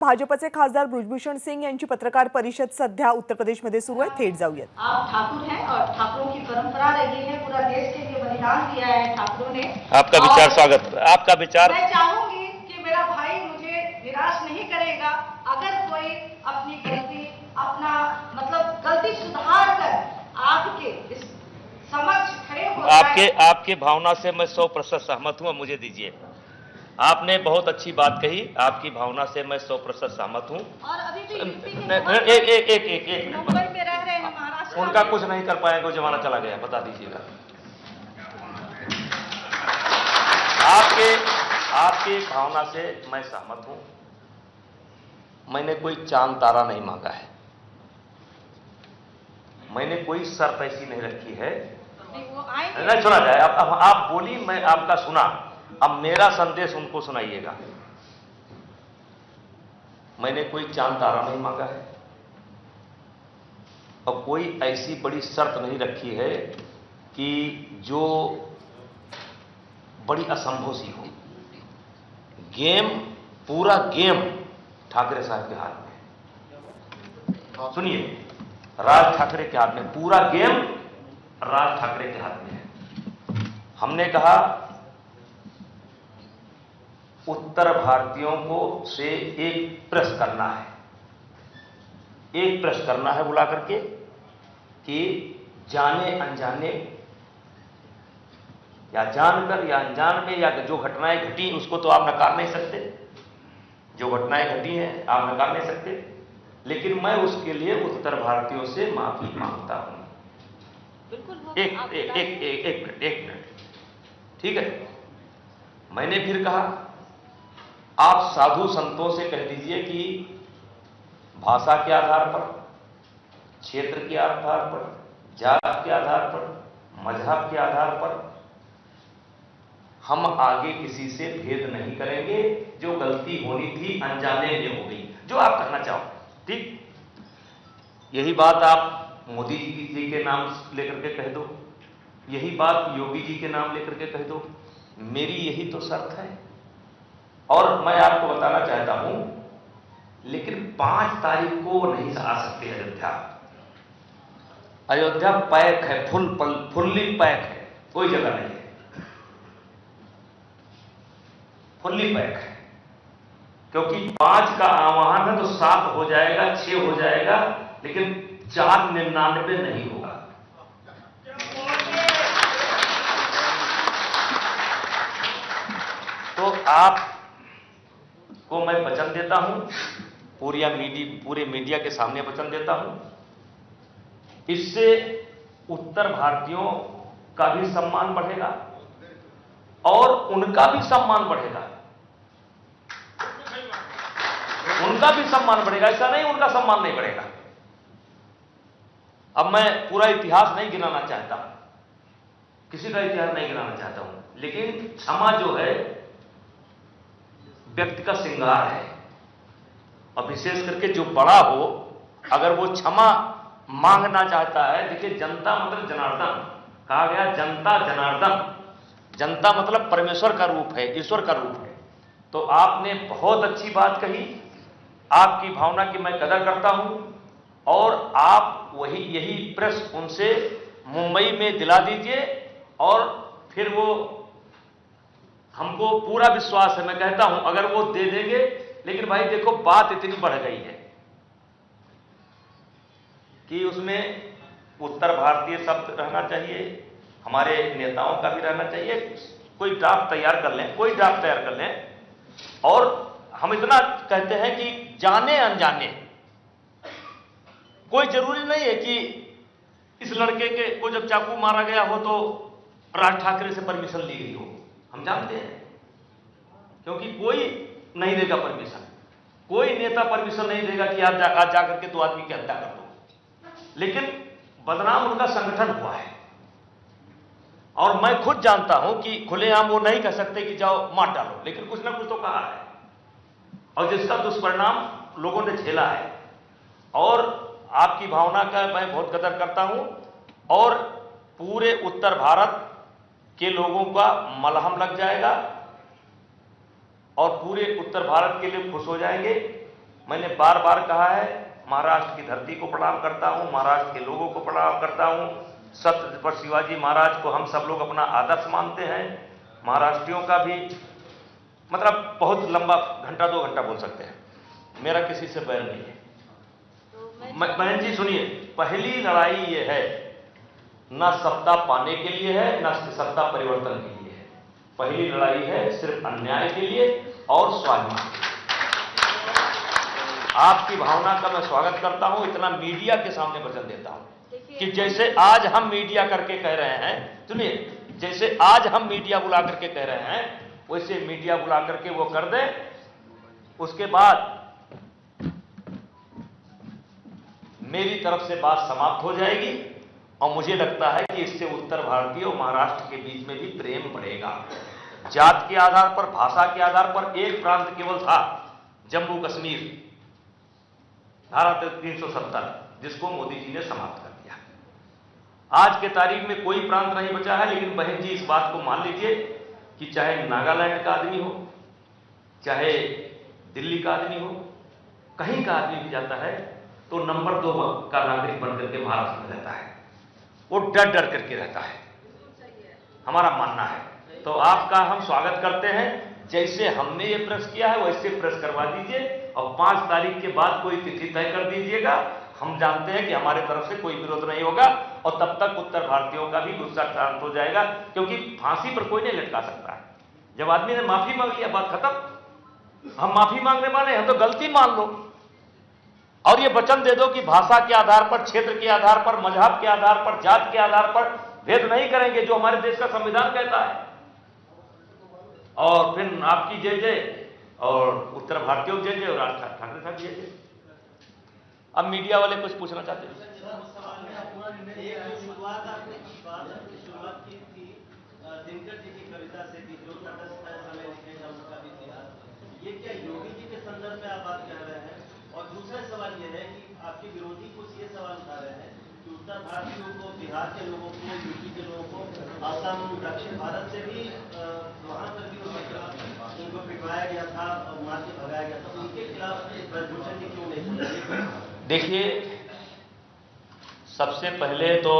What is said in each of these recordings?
भाजपचे खासदार बृजभूषण सिंह यांची पत्रकार परिषद सध्या उत्तर प्रदेशमध्ये सुरू आहे। थेट जाऊयात। आप ठाकुर हैं और ठाकुरों की परंपरा रही है, पूरा देश के लिए बलिदान दिया है ठाकुरों ने। आपका विचार स्वागत, आपका विचार। मैं चाहूंगी कि मेरा भाई मुझे निराश नहीं करेगा अगर कोई अपनी गलती अपना मतलब गलती सुधार कर आपके इस समक्ष खड़े हो आपके भावना से मैं 100% सहमत हूं। मुझे दीजिए, आपने बहुत अच्छी बात कही। आपकी भावना से मैं 100% सहमत हूं। और अभी भी यूपी के एक मुंबई में रह रहे हैं, महाराष्ट्र उनका कुछ नहीं कर पाएंगे, वो जमाना चला गया। बता दीजिएगा। आपके भावना से मैं सहमत हूं। मैंने कोई चांद तारा नहीं मांगा है, मैंने कोई शर्त ऐसी नहीं रखी है। नहीं सुना जाए। अब आप बोली, मैं आपका सुना। अब मेरा संदेश उनको सुनाइएगा। मैंने कोई चांद तारा नहीं मांगा है और कोई ऐसी बड़ी शर्त नहीं रखी है कि जो बड़ी असंभव सी हो। गेम, पूरा गेम ठाकरे साहब के हाथ में है। सुनिए, राज ठाकरे के हाथ में पूरा गेम, राज ठाकरे के हाथ में है। हमने कहा उत्तर भारतीयों को से एक प्रेस करना है, एक प्रेस करना है बुला करके कि जाने अनजाने या जानकर या अनजान में या जो घटनाएं घटी उसको तो आप नकार नहीं सकते। जो घटनाएं घटी हैं आप नकार नहीं सकते, लेकिन मैं उसके लिए उत्तर भारतीयों से माफी मांगता हूं। एक मिनट, ठीक है। मैंने फिर कहा, आप साधु संतों से कह दीजिए कि भाषा के आधार पर, क्षेत्र के आधार पर, जात के आधार पर, मजहब के आधार पर हम आगे किसी से भेद नहीं करेंगे। जो गलती होनी थी अनजाने में हो गई, जो आप करना चाहो, ठीक। यही बात आप मोदी जी के नाम लेकर के कह दो, यही बात योगी जी के नाम लेकर के कह दो। मेरी यही तो शर्त है। और मैं आपको बताना चाहता हूं, लेकिन 5 तारीख को वो नहीं आ सकते अयोध्या। अयोध्या पैक है, फुल्ली पैक है, कोई जगह नहीं है, फुल्ली पैक है। क्योंकि 5 का आह्वान है तो 7 हो जाएगा, 6 हो जाएगा, लेकिन 499 नहीं होगा। तो आप को मैं वचन देता हूं, पूरे मीडिया के सामने वचन देता हूं। इससे उत्तर भारतीयों का भी सम्मान बढ़ेगा और उनका भी सम्मान बढ़ेगा। उनका भी सम्मान बढ़ेगा, ऐसा नहीं उनका सम्मान नहीं बढ़ेगा। अब मैं पूरा इतिहास नहीं गिनाना चाहता, किसी का इतिहास नहीं गिनाना चाहता हूं, लेकिन क्षमा जो है व्यक्ति का श्रृंगार है। और विशेष करके जो बड़ा हो, अगर वो क्षमा मांगना चाहता है। देखिए, जनता मतलब जनार्दन कहा गया, जनता जनार्दन। जनता मतलब परमेश्वर का रूप है, ईश्वर का रूप है। तो आपने बहुत अच्छी बात कही, आपकी भावना की मैं कदर करता हूं। और आप यही प्रेस उनसे मुंबई में दिला दीजिए और फिर वो, हमको पूरा विश्वास है, मैं कहता हूं अगर वो दे देंगे। लेकिन भाई देखो, बात इतनी बढ़ गई है कि उसमें उत्तर भारतीय शब्द रहना चाहिए, हमारे नेताओं का भी रहना चाहिए। कोई ड्राफ्ट तैयार कर लें, कोई ड्राफ्ट तैयार कर लें। और हम इतना कहते हैं कि जाने अनजाने, कोई जरूरी नहीं है कि इस लड़के को जब चाकू मारा गया हो तो राज ठाकरे से परमिशन ली गई हो। हम जानते हैं, क्योंकि कोई नहीं देगा परमिशन, कोई नेता परमिशन नहीं देगा कि आप आज जाकर के 2 आदमी की हत्या कर दो। लेकिन बदनाम उनका संगठन हुआ है। और मैं खुद जानता हूं कि खुलेआम वो नहीं कह सकते कि जाओ मार डालो, लेकिन कुछ ना कुछ तो कहा है, और जिसका दुष्परिणाम लोगों ने झेला है। और आपकी भावना का मैं बहुत कदर करता हूं। और पूरे उत्तर भारत के लोगों का मलहम लग जाएगा और पूरे उत्तर भारत के लिए खुश हो जाएंगे। मैंने बार बार कहा है, महाराष्ट्र की धरती को प्रणाम करता हूं, महाराष्ट्र के लोगों को प्रणाम करता हूं। छत्रपति शिवाजी महाराज को हम सब लोग अपना आदर्श मानते हैं। महाराष्ट्रियों का भी मतलब बहुत लंबा घंटा 2 घंटा बोल सकते हैं, मेरा किसी से बैर नहीं है। बहन जी सुनिए, पहली लड़ाई ये है, ना सत्ता पाने के लिए है, ना सत्ता परिवर्तन के लिए है। पहली लड़ाई है सिर्फ अन्याय के लिए और स्वाभिमान के लिए। आपकी भावना का मैं स्वागत करता हूं, इतना मीडिया के सामने वचन देता हूं कि जैसे आज हम मीडिया करके कह रहे हैं, सुनिए, जैसे आज हम मीडिया बुला करके कह रहे हैं, वैसे मीडिया बुला करके वो कर दें, उसके बाद मेरी तरफ से बात समाप्त हो जाएगी। और मुझे लगता है कि इससे उत्तर भारतीय और महाराष्ट्र के बीच में भी प्रेम बढ़ेगा। जात के आधार पर, भाषा के आधार पर एक प्रांत केवल था, जम्मू कश्मीर, धारा 370, जिसको मोदी जी ने समाप्त कर दिया। आज के तारीख में कोई प्रांत नहीं बचा है। लेकिन बहन जी इस बात को मान लीजिए कि चाहे नागालैंड का आदमी हो, चाहे दिल्ली का आदमी हो, कहीं का आदमी भी जाता है तो नंबर 2 का नागरिक बनकर के महाराष्ट्र में रहता है। वो डर डर करके रहता है, हमारा मानना है। तो आपका हम स्वागत करते हैं। जैसे हमने ये प्रेस किया है वैसे प्रेस करवा दीजिए और 5 तारीख के बाद कोई तिथि तय कर दीजिएगा। हम जानते हैं कि हमारे तरफ से कोई विरोध नहीं होगा और तब तक उत्तर भारतीयों का भी गुस्सा शांत हो जाएगा, क्योंकि फांसी पर कोई नहीं लटका सकता है। जब आदमी ने माफी मांग लिया, बात खत्म। हम माफी मांगने वाले हैं तो गलती मान लो और ये वचन दे दो कि भाषा के आधार पर, क्षेत्र के आधार पर, मजहब के आधार पर, जात के आधार पर भेद नहीं करेंगे, जो हमारे देश का संविधान कहता है। और फिर आपकी जय जय और उत्तर भारतीयों जय जय और राज ठाकरे साहब जय जय। अब मीडिया वाले कुछ पूछना चाहते हैं? दिनकर जी की कविता से भी, जो तटस्थ है समय लिखे जा उसका भी इतिहास, ये क्या योगी जी के संदर्भ में आप बात कह रहे हैं? और दूसरा सवाल ये है कि आपके विरोधी कुछ ये सवाल उठा रहे हैं कि उत्तर भारतीयों को, बिहार के लोगों को, यूपी के लोगों को, असम, दक्षिण भारत से भी वहां पर भी उनको पिटवाया गया था और मार के भगाया गया था। उनके खिलाफ ब्रजभूषण जी क्यों नहीं बोले? देखिए, सबसे पहले तो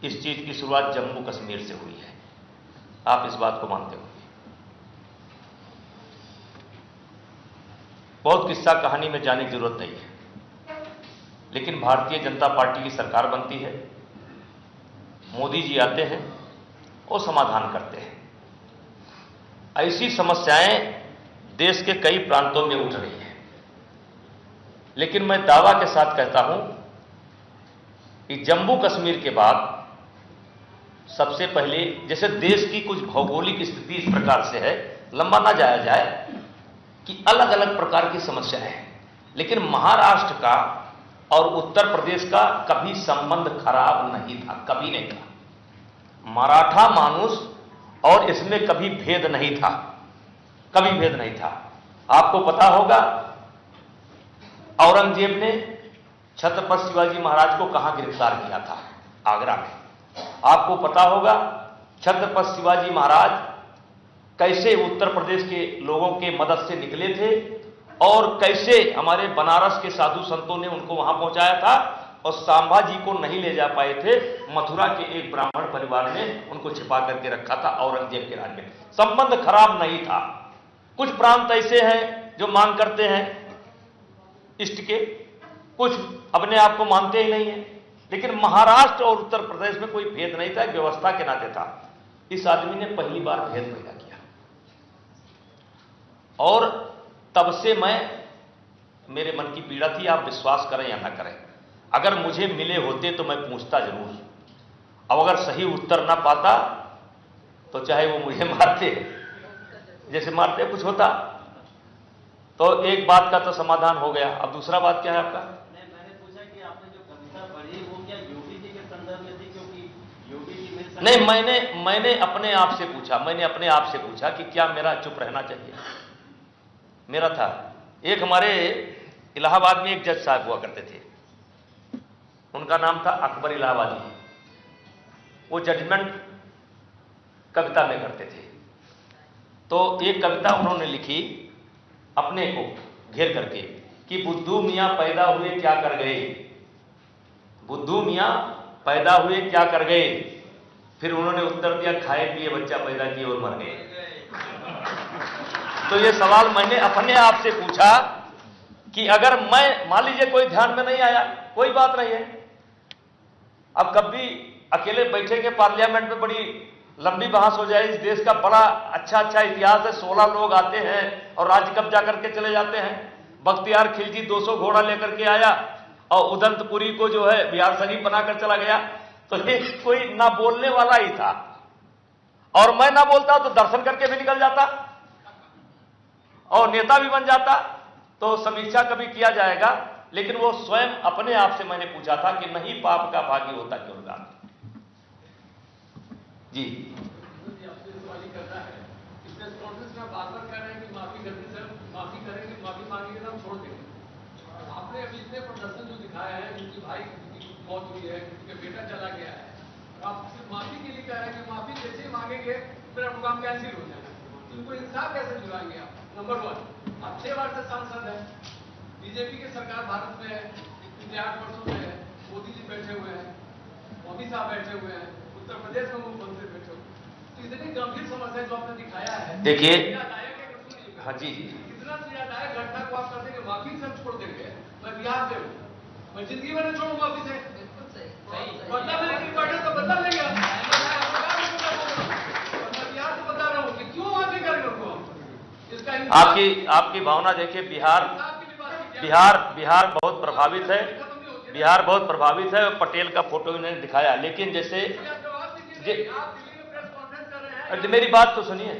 इस चीज की शुरुआत जम्मू कश्मीर से हुई है, आप इस बात को मानते होंगे। बहुत किस्सा कहानी में जाने की जरूरत नहीं है, लेकिन भारतीय जनता पार्टी की सरकार बनती है, मोदी जी आते हैं और समाधान करते हैं। ऐसी समस्याएं देश के कई प्रांतों में उठ रही हैं, लेकिन मैं दावा के साथ कहता हूं कि जम्मू कश्मीर के बाद सबसे पहले, जैसे देश की कुछ भौगोलिक स्थिति इस प्रकार से है, लंबा ना जाया जाए, कि अलग अलग प्रकार की समस्याएं हैं, लेकिन महाराष्ट्र का और उत्तर प्रदेश का कभी संबंध खराब नहीं था, कभी नहीं था। मराठा मानुस और इसमें कभी भेद नहीं था, कभी भेद नहीं था। आपको पता होगा औरंगजेब ने छत्रपति शिवाजी महाराज को कहां गिरफ्तार किया था? आगरा में। आपको पता होगा छत्रपति शिवाजी महाराज कैसे उत्तर प्रदेश के लोगों के मदद से निकले थे और कैसे हमारे बनारस के साधु संतों ने उनको वहां पहुंचाया था और संभाजी को नहीं ले जा पाए थे। मथुरा के एक ब्राह्मण परिवार ने उनको छिपा करके रखा था औरंगजेब के राज में। संबंध खराब नहीं था। कुछ प्रांत ऐसे हैं जो मांग करते हैं इष्ट के, कुछ अपने आप को मानते ही नहीं है, लेकिन महाराष्ट्र और उत्तर प्रदेश में कोई भेद नहीं था, एक व्यवस्था के नाते था। इस आदमी ने पहली बार भेद पैदा किया और तब से मेरे मन की पीड़ा थी, आप विश्वास करें या ना करें। अगर मुझे मिले होते तो मैं पूछता जरूर, अब अगर सही उत्तर ना पाता तो चाहे वो मुझे मारते, जैसे मारते कुछ होता, तो एक बात का तो समाधान हो गया। अब दूसरा बात क्या है आपका? मैंने पूछा कि आपने जो कविता पढ़ी वो क्या योगी जी के संदर्भ में थी? क्योंकि योगी जी मिल सकते। नहीं, मैंने अपने आप से पूछा, मैंने अपने आप से पूछा कि क्या मेरा चुप रहना चाहिए। मेरा था, एक हमारे इलाहाबाद में एक जज साहब हुआ करते थे, उनका नाम था अकबर इलाहाबादी। वो जजमेंट कविता में करते थे। तो एक कविता उन्होंने लिखी अपने को घेर करके कि बुद्धू मियाँ पैदा हुए क्या कर गए, बुद्धू मियाँ पैदा हुए क्या कर गए। फिर उन्होंने उत्तर दिया, खाए पिए बच्चा पैदा किए और मर गए। तो ये सवाल मैंने अपने आप से पूछा कि अगर मैं, मान लीजिए कोई ध्यान में नहीं आया, कोई बात नहीं है, अब कभी अकेले बैठेंगे पार्लियामेंट में, बड़ी लंबी बहस हो जाए। इस देश का बड़ा अच्छा इतिहास है, 16 लोग आते हैं और राज्य कब्जा करके चले जाते हैं। बख्तियार खिलजी 200 घोड़ा लेकर के आया और उदंतपुरी को जो है बिहार शरीफ बनाकर चला गया। तो ये कोई ना बोलने वाला ही था, और मैं ना बोलता तो दर्शन करके भी निकल जाता और नेता भी बन जाता। तो समीक्षा कभी किया जाएगा, लेकिन वो स्वयं अपने आप से मैंने पूछा था कि नहीं पाप का भागी होता क्यों ना। जी बार-बार कह रहे हैं कि माफी करनी सर, माफी करेंगे, माफी मांगेंगे तो हम छोड़ देंगे। आपने अभी इतने प्रदर्शन जो दिखाया है, जिनकी भाई की मौत हुई है, जिनका बेटा चला गया है, आप सिर्फ माफी के लिए कह रहे हैं कि माफी जैसे ही मांगेंगे फिर आपका काम कैंसिल हो जाएगा। इनको इंसाफ कैसे दिलाएंगे आप? नंबर 1, आप 6 बार से सांसद हैं, बीजेपी की सरकार भारत में है, पिछले 8 वर्षों में है, मोदी जी बैठे हुए हैं, मोदी साहब बैठे हुए हैं, उत्तर प्रदेश में मुख्यमंत्री बैठे हुए हैं। तो इतनी गंभीर समस्या जो आपने दिखाया है, देखिए, हाँ जी, इतना पीड़ादायक घटना को आप कर देंगे, माफी से छोड़ देंगे। मैं बिहार से हूँ, मैं जिंदगी में नहीं छोड़ूंगा माफी से। बदला में लेकिन बैठे तो बदला लेंगे। मैं बिहार से बता रहा हूँ कि क्यों माफी करेंगे उनको। आपकी भावना देखिए, बिहार बहुत प्रभावित है, बिहार बहुत प्रभावित है। पटेल का फोटो इन्होंने दिखाया, लेकिन जैसे मेरी बात तो सुनिए,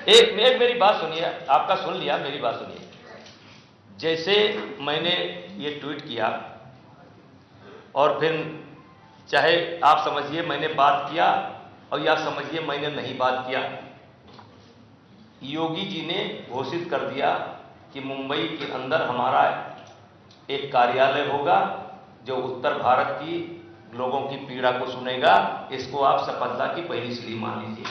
एक मेरी बात सुनिए, आपका सुन लिया, मेरी बात सुनिए। जैसे मैंने ये ट्वीट किया और फिर चाहे आप समझिए मैंने बात किया और या समझिए मैंने नहीं बात किया, योगी जी ने घोषित कर दिया कि मुंबई के अंदर हमारा एक कार्यालय होगा जो उत्तर भारत की लोगों की पीड़ा को सुनेगा। इसको आप सफलता की पहली सीढ़ी मान लीजिए।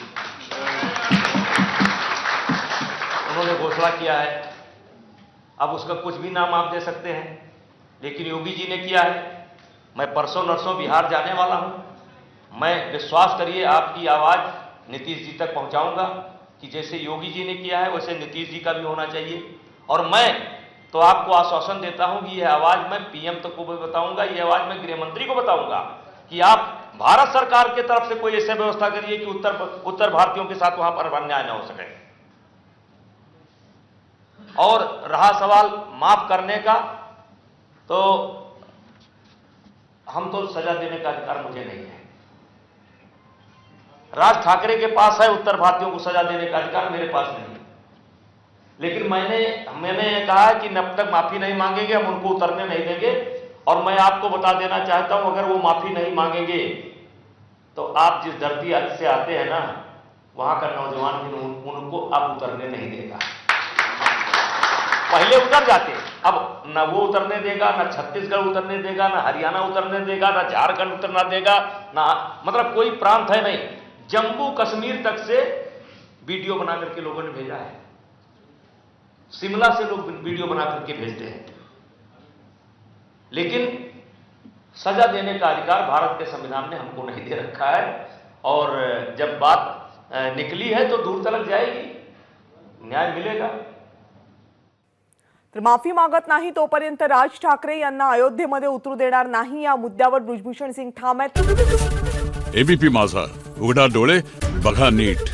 उन्होंने घोषणा किया है, अब उसका कुछ भी नाम आप दे सकते हैं, लेकिन योगी जी ने किया है। मैं परसों नरसों बिहार जाने वाला हूं। मैं, विश्वास करिए, आपकी आवाज नीतीश जी तक पहुंचाऊंगा कि जैसे योगी जी ने किया है वैसे नीतीश जी का भी होना चाहिए। और मैं तो आपको आश्वासन देता हूं कि यह आवाज मैं पीएम तक को भी बताऊंगा, यह आवाज मैं गृह मंत्री को बताऊंगा कि आप भारत सरकार की तरफ से कोई ऐसी व्यवस्था करिए कि उत्तर भारतीयों के साथ वहां पर अन्याय न हो सके। और रहा सवाल माफ करने का, तो हम तो सजा देने का अधिकार मुझे नहीं है। राज ठाकरे के पास है उत्तर भारतीयों को सजा देने का अधिकार, मेरे पास नहीं। लेकिन मैंने कहा कि जब तक माफी नहीं मांगेंगे हम उनको उतरने नहीं देंगे। और मैं आपको बता देना चाहता हूं, अगर वो माफी नहीं मांगेंगे तो आप जिस धरती से आते हैं ना, वहां का नौजवान भी उनको अब उतरने नहीं देगा। पहले उतर जाते, अब न वो उतरने देगा, न छत्तीसगढ़ उतरने देगा, न हरियाणा उतरने देगा, न झारखंड उतरना देगा, ना मतलब कोई प्रांत है नहीं। जम्मू कश्मीर तक से वीडियो बना करके लोगों ने भेजा है, शिमला से लोग वीडियो बना करके भेजते हैं। लेकिन सजा देने का अधिकार भारत के संविधान ने हमको नहीं दे रखा है। और जब बात निकली है तो दूर तक जाएगी, न्याय मिलेगा। तर माफी मागत नाही तोपर्यंत राज ठाकरे यांना अयोध्येमध्ये उतरू देणार नाही, या मुद्द्यावर बृजभूषण सिंग ठाम आहेत। एबीपी माझा, उघडा डोळे बघा नीट।